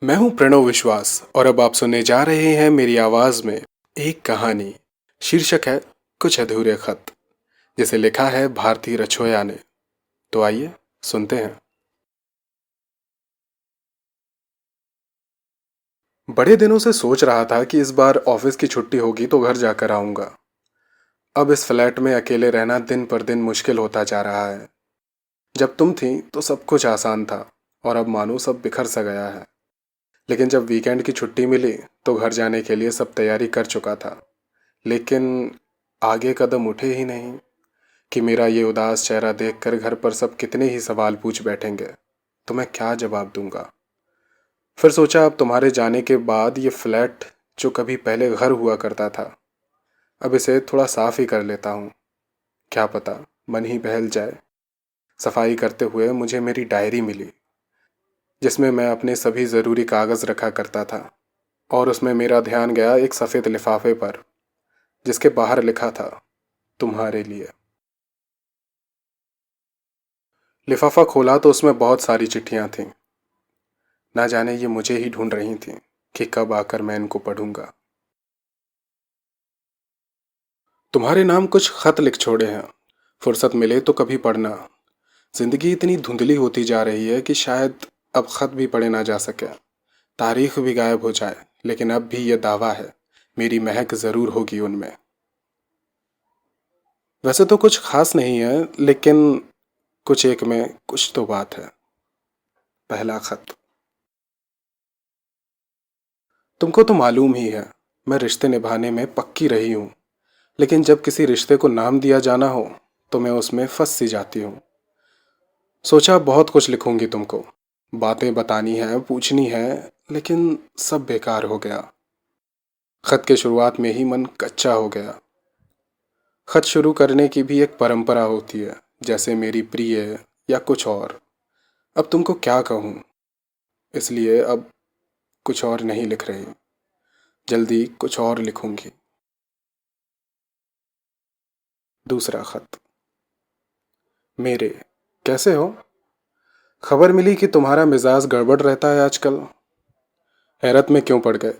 मैं हूं प्रणव विश्वास और अब आप सुनने जा रहे हैं मेरी आवाज में एक कहानी। शीर्षक है कुछ अधूरे खत, जिसे लिखा है भारती रछोया ने। तो आइए सुनते हैं। बड़े दिनों से सोच रहा था कि इस बार ऑफिस की छुट्टी होगी तो घर जाकर आऊंगा। अब इस फ्लैट में अकेले रहना दिन पर दिन मुश्किल होता जा रहा है। जब तुम थी तो सब कुछ आसान था और अब मानो सब बिखर सा गया है। लेकिन जब वीकेंड की छुट्टी मिली तो घर जाने के लिए सब तैयारी कर चुका था। लेकिन आगे कदम उठे ही नहीं कि मेरा ये उदास चेहरा देखकर घर पर सब कितने ही सवाल पूछ बैठेंगे, तो मैं क्या जवाब दूंगा। फिर सोचा अब तुम्हारे जाने के बाद ये फ्लैट जो कभी पहले घर हुआ करता था, अब इसे थोड़ा साफ ही कर लेता हूँ। क्या पता मन ही बहल जाए। सफाई करते हुए मुझे मेरी डायरी मिली, जिसमें मैं अपने सभी ज़रूरी कागज़ रखा करता था। और उसमें मेरा ध्यान गया एक सफ़ेद लिफाफे पर, जिसके बाहर लिखा था, तुम्हारे लिए। लिफाफा खोला तो उसमें बहुत सारी चिट्ठियां थीं। ना जाने ये मुझे ही ढूंढ रही थीं कि कब आकर मैं इनको पढ़ूंगा। तुम्हारे नाम कुछ खत लिख छोड़े हैं, फुर्सत मिले तो कभी पढ़ना। जिंदगी इतनी धुंधली होती जा रही है कि शायद अब खत भी पढ़े ना जा सके। तारीख भी गायब हो जाए, लेकिन अब भी यह दावा है, मेरी महक जरूर होगी उनमें। वैसे तो कुछ खास नहीं है, लेकिन कुछ एक में कुछ तो बात है। पहला खत। तुमको तो मालूम ही है, मैं रिश्ते निभाने में पक्की रही हूँ। लेकिन जब किसी रिश्ते को नाम दिया जाना हो तो मैं उसमें फंस सी जाती हूँ। सोचा बहुत कुछ लिखूंगी तुमको, बातें बतानी है, पूछनी है, लेकिन सब बेकार हो गया। खत के शुरुआत में ही मन कच्चा हो गया। खत शुरू करने की भी एक परंपरा होती है, जैसे मेरी प्रिय या कुछ और। अब तुमको क्या कहूँ, इसलिए अब कुछ और नहीं लिख रही। जल्दी कुछ और लिखूंगी। दूसरा खत। मेरे, कैसे हो? खबर मिली कि तुम्हारा मिजाज गड़बड़ रहता है आजकल। हैरत में क्यों पड़ गए?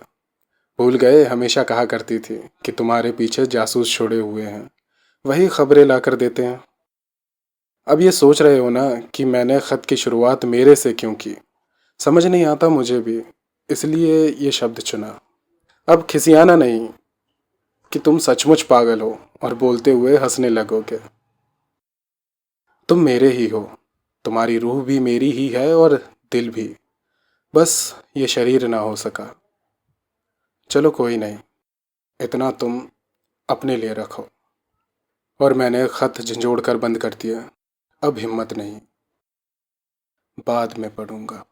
भूल गए हमेशा कहा करती थी कि तुम्हारे पीछे जासूस छोड़े हुए हैं, वही खबरें लाकर देते हैं। अब ये सोच रहे हो ना कि मैंने खत की शुरुआत मेरे से क्यों की। समझ नहीं आता मुझे भी, इसलिए ये शब्द चुना। अब खिसियाना नहीं कि तुम सचमुच पागल हो और बोलते हुए हंसने लगोगे। तुम मेरे ही हो, तुम्हारी रूह भी मेरी ही है और दिल भी। बस ये शरीर ना हो सका। चलो कोई नहीं, इतना तुम अपने लिए रखो। और मैंने खत झंझोड़ कर बंद कर दिया। अब हिम्मत नहीं, बाद में पढ़ूंगा।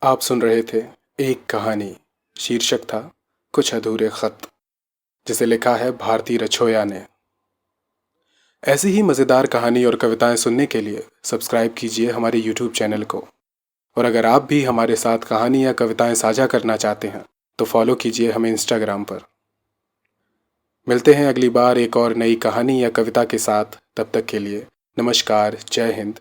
आप सुन रहे थे एक कहानी। शीर्षक था कुछ अधूरे खत, जिसे लिखा है भारती रछोया ने। ऐसी ही मज़ेदार कहानी और कविताएं सुनने के लिए सब्सक्राइब कीजिए हमारे यूट्यूब चैनल को। और अगर आप भी हमारे साथ कहानी या कविताएं साझा करना चाहते हैं तो फॉलो कीजिए हमें इंस्टाग्राम पर। मिलते हैं अगली बार एक और नई कहानी या कविता के साथ। तब तक के लिए नमस्कार, जय हिंद।